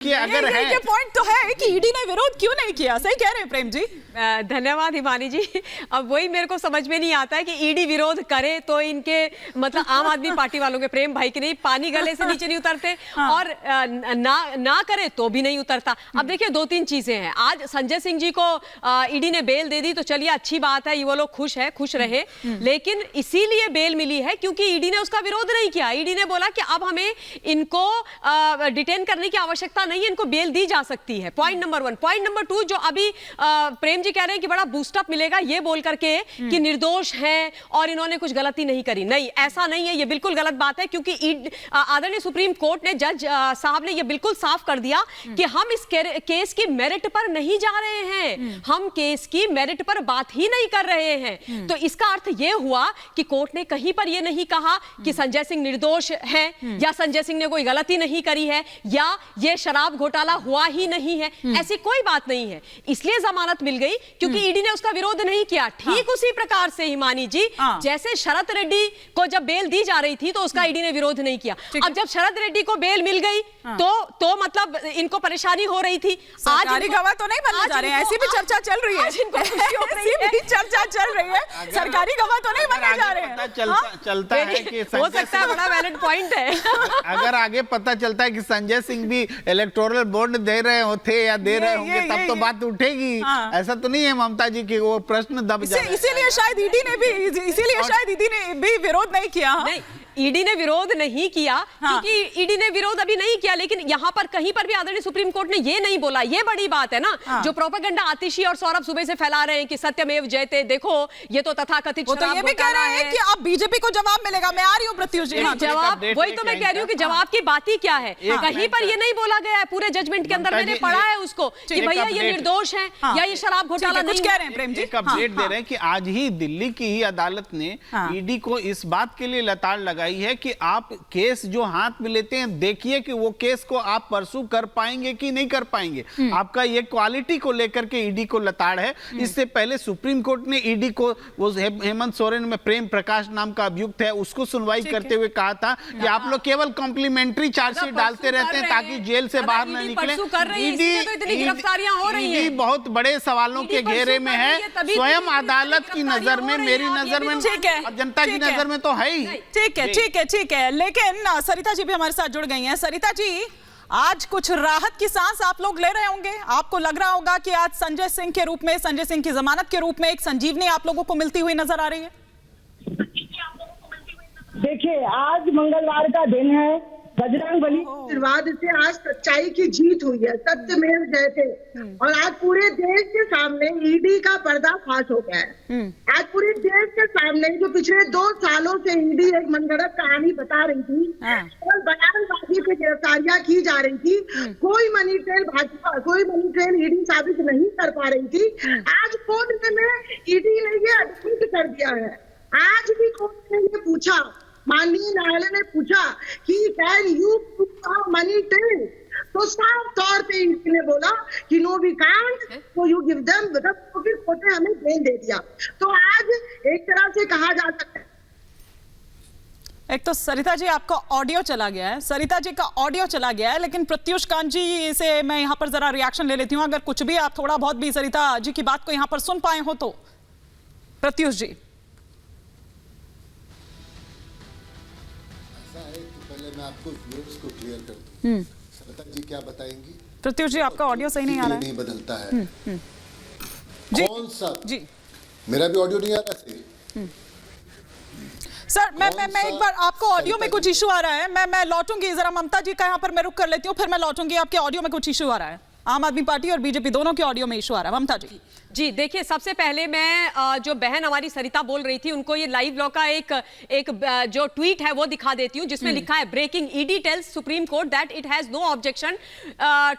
कि अगर ये पॉइंट तो है कि ईडी ने विरोध क्यों नहीं किया। सही कह रहे हैं प्रेम जी। धन्यवाद हिमानी जी। अब वही मेरे को समझ में नहीं आता है कि ईडी विरोध करे तो इनके मतलब आम आदमी पार्टी वालों के प्रेम भाई के नहीं पानी गले से नीचे नहीं उतरते और ना करे तो भी नहीं उतरता। अब देखिए दो तीन चीजें हैं। आज संजय सिंह जी को ईडी ने बेल दे दी तो चलिए अच्छी बात है, ये वो लोग खुश है, खुश रहे। लेकिन इसीलिए बेल मिली है क्योंकि ईडी ने उसका विरोध नहीं किया। ईडी ने बोला कि अब हमें इनको डिटेन करने की आवश्यकता नहीं है, इनको बेल दी जा सकती है। Point number 1। पॉइंट नंबर 2, जो अभी प्रेम जी कह रहे हैं कि बड़ा बूस्टअप मिलेगा ये बोल करके कि निर्दोष हैं और इन्होंने कुछ गलती नहीं करी। नहीं, ऐसा नहीं है, ये बिल्कुल गलत बात है क्योंकि आदरणीय सुप्रीम कोर्ट ने जज साहब ने ये बिल्कुल साफ कर दिया कि हम इस केस की मेरिट पर नहीं जा रहे हैं, हम केस की मेरिट पर बात ही नहीं कर रहे हैं। तो इसका अर्थ ये हुआ कि कोर्ट ने कहीं पर ये नहीं कहा कि संजय सिंह निर्दोष है या संजय सिंह ने कोई गलती नहीं करी है या ये शराब घोटाला हुआ ही नहीं है, ऐसी कोई बात नहीं है। इसलिए जमानत मिल गई क्योंकि ईडी ने उसका विरोध नहीं किया। ठीक उसी प्रकार से हिमानी जी, जैसे शरद रेड्डी को जब बेल दी जा रही थी तो उसका ईडी ने विरोध नहीं किया। अब जब शरद रेड्डी को बेल मिल गई तो मतलब इनको परेशानी हो रही थी। सरकारी गवाह तो नहीं बनने जा रहे हैं, ऐसी भी चर्चा चल रही है। ऐसी भी चर्चा चल रही है, सरकारी गवाह तो नहीं बनने जा रहे हैं। चलता है कि हो सकता है, बड़ा वैलिड पॉइंट है। अगर आगे पता चलता है कि संजय सिंह भी इलेक्टोरल बॉन्ड दे रहे होते या दे रहे होंगे तब तो बात उठेगी। ऐसा तो नहीं है ममता जी कि वो प्रश्न दब जाए। इसीलिए शायद ईडी ने भी विरोध नहीं किया। नहीं, ईडी ने विरोध नहीं किया क्योंकि ईडी ने विरोध अभी नहीं किया, लेकिन यहां पर कहीं पर भी आदरणीय सुप्रीम कोर्ट ने ये नहीं बोला। ये बड़ी बात है ना, जो प्रोपेगेंडा आतिशी और सौरभ सुबह से फैला रहे हैं कि सत्यमेव जयते, देखो ये तो तथाकथित वो तो ये भी कह रहे हैं कि अब बीजेपी को जवाब मिलेगा। मैं आ रही हूं प्रत्युष जी। जवाब वही तो मैं कह रही हूँ कि जवाब की बात ही क्या है। कहीं पर ये नहीं बोला गया है पूरे जजमेंट के अंदर, मैंने पढ़ा है उसको कि भैया ये निर्दोष है या ये शराब घोटाला नहीं कह रहे हैं। प्रेम जी एक अपडेट दे रहे हैं कि आज ही दिल्ली की ही अदालत ने ईडी को इस बात के लिए लताड़ लगाई है कि आप केस जो हाथ में लेते हैं देखिए कि वो केस को आप परसू कर पाएंगे कि नहीं कर पाएंगे। आपका ये क्वालिटी को लेकर के ईडी को लताड़ है। इससे पहले सुप्रीम कोर्ट ने ईडी को वो हेमंत सोरेन में प्रेम प्रकाश नाम का अभियुक्त है उसको सुनवाई करते हुए कहा था कि आप लोग केवल कॉम्प्लीमेंट्री चार्जशीट डालते रहते हैं ताकि जेल से बाहर न निकले। ईडी बहुत बड़े सवालों के घेरे में है, स्वयं अदालत की नजर में, मेरी नजर में और जनता की नजर में तो है ही। ठीक है। लेकिन सरिता जी भी हमारे साथ जुड़ गई हैं। सरिता जी, आज कुछ राहत की सांस आप लोग ले रहे होंगे। आपको लग रहा होगा कि आज संजय सिंह के रूप में, संजय सिंह की जमानत के रूप में एक संजीवनी आप लोगों को मिलती हुई नजर आ रही है। देखिए, आज मंगलवार का दिन है, बजरंग बली के आशीर्वाद से आज सच्चाई की जीत हुई है, सत्यमेव जयते। और आज पूरे देश के सामने ईडी का पर्दाफाश हो गया है। आज पूरे देश के सामने जो पिछले 2 सालों से ईडी एक मनगढ़ंत कहानी बता रही थी, केवल बयानबाजी पे गिरफ्तारियां की जा रही थी, कोई मनी ट्रेल भाजपा, कोई मनी ट्रेल ईडी साबित नहीं कर पा रही थी। आज कोर्ट में ईडी ने ये एडमिट कर दिया है। आज भी कोर्ट ने ये पूछा, माननीय न्यायालय ने पूछा कि can you prove money trail, तो साफ तौर पे ईडी ने बोला कि no we can't, so you give them, मतलब फिर कोर्ट ने हमें बेल दे दिया। तो आज एक तरह से कहा जा सकता है। एक तो सरिता जी आपका ऑडियो चला गया है, सरिता जी का ऑडियो चला गया है, लेकिन प्रत्युष कांत जी से मैं यहाँ पर जरा रिएक्शन ले लेती हूँ। अगर कुछ भी आप थोड़ा बहुत भी सरिता जी की बात को यहाँ पर सुन पाए हो तो प्रत्युष जी। पहले मैं आपको व्यूअर्स को क्लियर कर दूं। सरिता जी क्या बताएंगी? प्रत्युष जी आपका ऑडियो सही नहीं आ रहा है। नहीं बदलता है कौन सा जी, मेरा भी ऑडियो नहीं आ रहा सही। सर मैं एक बार, आपको ऑडियो में कुछ इशू आ रहा है, मैं लौटूंगी जरा ममता जी का यहाँ पर मैं रुक कर लेती हूँ, फिर मैं लौटूंगी। आपके ऑडियो में कुछ इशू आ रहा है, आम आदमी पार्टी और बीजेपी दोनों के ऑडियो में इशू आ रहा है। ममता जी। देखिए, सबसे पहले मैं जो बहन हमारी सरिता बोल रही थी उनको ये लाइव लॉ का एक जो ट्वीट है वो दिखा देती हूँ, जिसमें लिखा है breaking, ED tells Supreme Court that it has no objection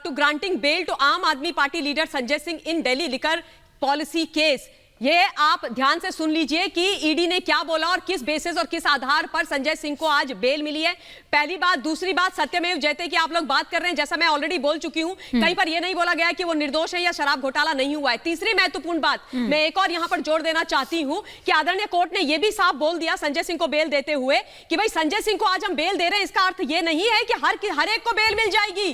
to granting bail to Aam Aadmi party leader Sanjay Singh in Delhi liquor policy case. ये आप ध्यान से सुन लीजिए कि ईडी ने क्या बोला और किस बेसिस और किस आधार पर संजय सिंह को आज बेल मिली है। पहली बात। दूसरी बात, सत्यमेव जयते की आप लोग बात कर रहे हैं, जैसा मैं ऑलरेडी बोल चुकी हूं, कहीं पर यह नहीं बोला गया कि वो निर्दोष है या शराब घोटाला नहीं हुआ है। तीसरी महत्वपूर्ण बात मैं एक और यहां पर जोर देना चाहती हूं कि आदरणीय कोर्ट ने यह भी साफ बोल दिया संजय सिंह को बेल देते हुए कि भाई संजय सिंह को आज हम बेल दे रहे हैं, इसका अर्थ यह नहीं है कि हर एक को बेल मिल जाएगी।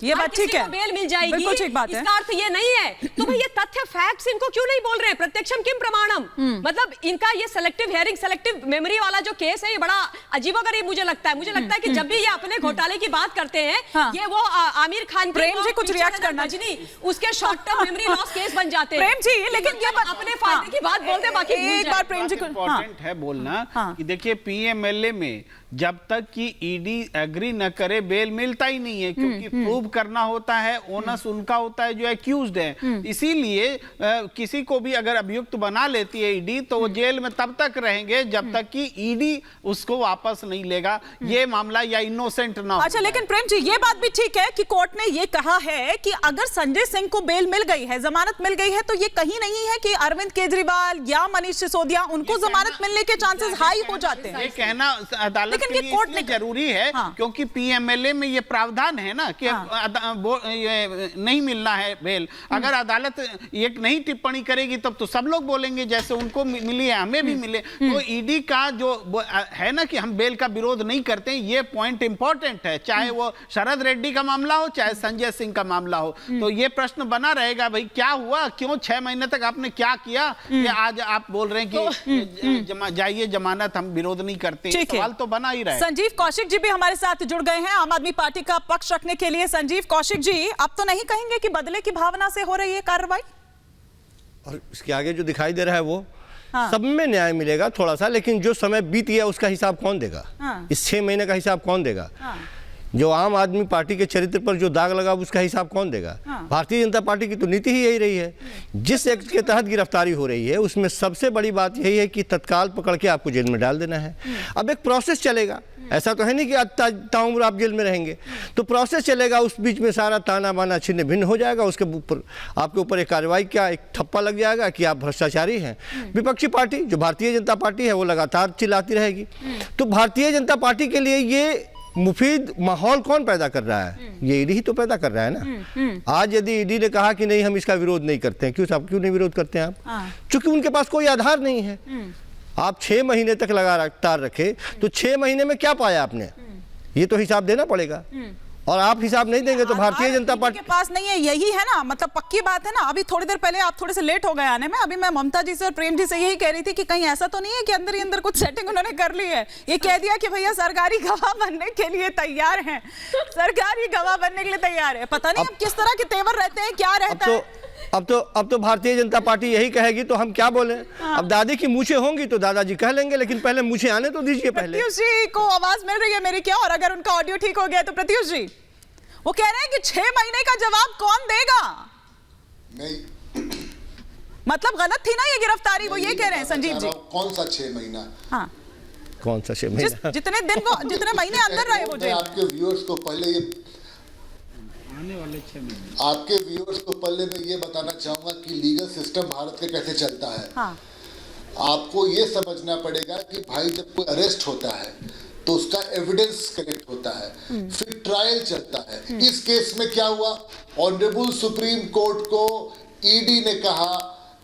ये बात ठीक है, बेल मिल जाएगी, बिल्कुल ठीक बात है। इसका अर्थ ये नहीं है। तो भाई ये तथ्य फैक्ट्स इनको क्यों नहीं बोल रहे हैं? प्रत्यक्षम किम प्रमाणम। मतलब इनका ये सेलेक्टिव हियरिंग, सेलेक्टिव मेमोरी वाला जो केस है, ये बड़ा अजीबोगरीब मुझे लगता है। मुझे लगता है कि जब भी ये अपने घोटाले की बात करते हैं, ये वो आमिर खान प्रेम जी कुछ रिएक्ट करना नहीं, उसके short term memory loss case बन जाते हैं। प्रेम जी, लेकिन ये अपने फायदे की बात बोलते, बाकी एक बार प्रेम जी को इम्पोर्टेंट है बोलना कि देखिए पीएमएलए में जब तक कि ईडी एग्री न करे बेल मिलता ही नहीं है, क्योंकि प्रूव करना होता है, ओनस उनका होता है जो एक्यूज्ड है। इसीलिए किसी को भी अगर अभियुक्त बना लेती है ईडी तो वो जेल में तब तक रहेंगे जब तक कि ईडी उसको वापस नहीं लेगा, ये मामला या इनोसेंट ना हो। अच्छा, लेकिन प्रेम जी ये बात भी ठीक है कि कोर्ट ने ये कहा है कि अगर संजय सिंह को बेल मिल गई है, जमानत मिल गई है, तो ये कहीं नहीं है कि अरविंद केजरीवाल या मनीष सिसोदिया उनको जमानत मिलने के चांसेस हाई हो जाते हैं। ये कहना अदालत के लिए इसलिए जरूरी है क्योंकि पीएमएलए में ये प्रावधान है ना कि नहीं मिलना है बेल। अगर अदालत एक नहीं टिप्पणी करेगी तब तो सब लोग बोलेंगे जैसे उनको मिली है हमें भी मिले। तो ईडी का जो है ना कि हम बेल का विरोध नहीं करते, ये पॉइंट इंपॉर्टेंट है, चाहे वो शरद रेड्डी का मामला हो चाहे संजय सिंह का मामला हो। तो ये प्रश्न बना रहेगा, भाई क्या हुआ, क्यों 6 महीने तक आपने क्या किया कि आज आप बोल रहे हैं कि जाइए जमानत, हम विरोध नहीं करते। सवाल तो बना ही रहा है। संजीव कौशिक जी भी हमारे साथ जुड़ गए हैं आम आदमी पार्टी का पक्ष रखने के लिए। संजीव कौशिक जी, आप तो नहीं कहेंगे कि बदले की भावना से हो रही है कार्रवाई? और इसके आगे जो दिखाई दे रहा है वो सब में न्याय मिलेगा थोड़ा सा, लेकिन जो समय बीत गया उसका हिसाब कौन देगा? इस 6 महीने का हिसाब कौन देगा? जो आम आदमी पार्टी के चरित्र पर जो दाग लगा उसका हिसाब कौन देगा? भारतीय जनता पार्टी की तो नीति ही यही रही है। जिस एक्ट के तहत गिरफ्तारी हो रही है उसमें सबसे बड़ी बात यही है कि तत्काल पकड़ के आपको जेल में डाल देना है। अब एक प्रोसेस चलेगा, ऐसा तो है नहीं कि ताउम्र आप जेल में रहेंगे, तो प्रोसेस चलेगा। उस बीच में सारा ताना बाना छिन्न भिन्न हो जाएगा, उसके ऊपर आपके ऊपर एक कार्रवाई का एक ठप्पा लग जाएगा कि आप भ्रष्टाचारी हैं। विपक्षी पार्टी जो भारतीय जनता पार्टी है वो लगातार चिल्लाती रहेगी। तो भारतीय जनता पार्टी के लिए ये मुफीद माहौल कौन पैदा कर रहा है? ये ईडी ही तो पैदा कर रहा है ना। आज यदि ईडी ने कहा कि नहीं हम इसका विरोध नहीं करते हैं, क्यों नहीं विरोध करते हैं आप? क्योंकि उनके पास कोई आधार नहीं है। आप 6 महीने तक लगातार रखे तो 6 महीने में क्या पाया आपने? ये तो हिसाब देना पड़ेगा, और आप हिसाब नहीं देंगे तो भारतीय जनता पार्टी के पास नहीं है, यही है ना, मतलब पक्की बात है ना। अभी थोड़ी देर पहले आप थोड़े से लेट हो गए आने में, अभी मैं ममता जी से और प्रेम जी से यही कह रही थी कि कहीं ऐसा तो नहीं है कि अंदर ही अंदर कुछ सेटिंग उन्होंने कर ली है। ये कह दिया कि भैया सरकारी गवाह बनने के लिए तैयार हैं, सरकारी गवाह बनने के लिए तैयार है। पता नहीं अब किस तरह के तेवर रहते हैं, क्या रहता है। अब तो भारतीय जनता पार्टी यही कहेगी तो हम क्या बोले? अब दादी की मूछें होंगी तो दादाजी कह लेंगे, लेकिन पहले मूछें आने तो दीजिए पहले। प्रत्युष जी को आवाज मिल रही है मेरी क्या? और अगर उनका ऑडियो ठीक हो गया तो प्रत्युष जी वो कह रहे हैं कि 6 महीने का जवाब कौन देगा? नहीं, मतलब गलत थी ना ये गिरफ्तारी, वो ये कह रहे हैं संजीव जी। कौन सा 6 महीना? हाँ, कौन सा 6 महीना? जितने दिन वो जितने महीने अंदर रहे वो जेल। आपके व्यूअर्स को पहले ये आने वाले 6 महीने आपके व्यूअर्स को पहले मैं ये बताना चाहूंगा कि लीगल सिस्टम भारत के कैसे चलता है। हाँ। आपको ये समझना पड़ेगा कि भाई जब कोई अरेस्ट होता है तो उसका एविडेंस कलेक्ट होता है, फिर ट्रायल चलता है। इस केस में क्या हुआ? ऑनरेबल सुप्रीम कोर्ट को ईडी ने कहा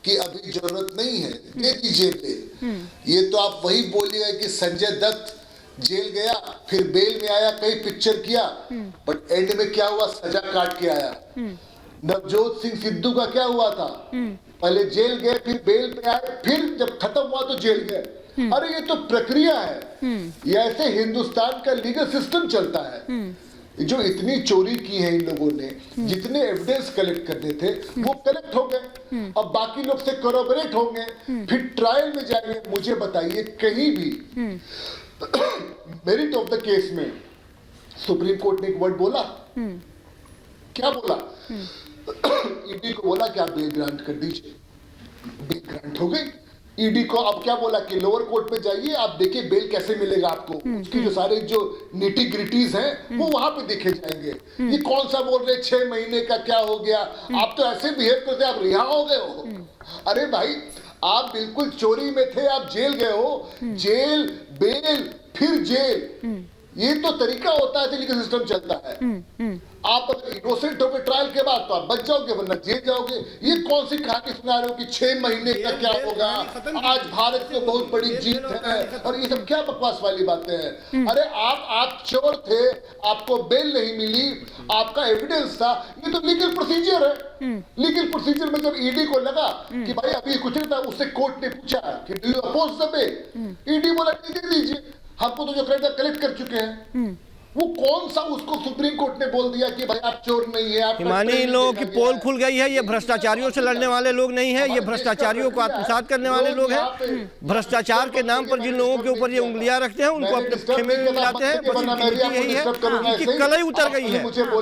कि अभी जरूरत नहीं है, दे दीजिए बेल। ये तो आप वही बोलिएगा कि संजय दत्त जेल गया फिर बेल में आया, कई पिक्चर किया, बट एंड में क्या हुआ? सजा काट के आया। नवजोत सिंह सिद्धू का क्या हुआ था? पहले जेल गए, फिर बेल पे आए, फिर जब खत्म हुआ तो जेल गए। अरे ये तो प्रक्रिया है, ये ऐसे हिंदुस्तान का लीगल सिस्टम चलता है। जो इतनी चोरी की है इन लोगों ने, जितने एविडेंस कलेक्ट करने थे वो कलेक्ट हो गए, अब बाकी लोग से कोरोबरेट होंगे, फिर ट्रायल में जाएंगे। मुझे बताइए कहीं भी मेरिट ऑफ द केस में सुप्रीम कोर्ट ने एक वर्ड बोला? क्या बोला? ईडी को बोला कि आप बेल ग्रांट कर दीजिए, बेल ग्रांट हो गई। ईडी को अब क्या बोला कि लोअर कोर्ट पे जाइए, आप देखिए बेल कैसे मिलेगा आपको, उसकी जो सारे जो निटी ग्रिटीज हैं वो वहां पे देखे जाएंगे। ये कौन सा बोल रहे 6 महीने का क्या हो गया? आप तो ऐसे बिहेव करते आप रिहा हो गए हो। अरे भाई आप बिल्कुल चोरी में थे, आप जेल गए हो, जेल बेल फिर जेल, ये तो तरीका होता है, लीगल सिस्टम चलता है। आप अगर इनोसेंट होगे ट्रायल के बाद तो आप बच जाओगे, वरना जेल जाओगे। ये कौन सी कहानी सुना रहे हो कि 6 महीने का क्या होगा, आज भारत को बहुत बड़ी जीत है, और ये सब क्या बकवास वाली बातें हैं। अरे आप चोर थे, आपको बेल नहीं मिली, आपका एविडेंस था, ये तो लीगल प्रोसीजर है। लीगल प्रोसीजर में जब ईडी को लगा कि भाई अभी कुछ नहीं था, उससे कोर्ट ने पूछा कि do you oppose the bail, ED बोला दे दीजिए, हमको तो जो कलेक्ट कर चुके हैं। वो कौन सा उसको सुप्रीम कोर्ट ने बोल दिया कि भाई आप चोर नहीं है, आप हिमानी, इन लोगों की पोल खुल गई है। ये भ्रष्टाचारियों से लड़ने वाले लोग नहीं है, ये भ्रष्टाचारियों को आत्मसात करने वाले लोग हैं। भ्रष्टाचार के नाम पर जिन लोगों के ऊपर ये उंगलियां रखते हैं, उनको अपने खेमे में मिलाते हैं। बस इनकी नीति यही है, इनकी कलई उतर गई है।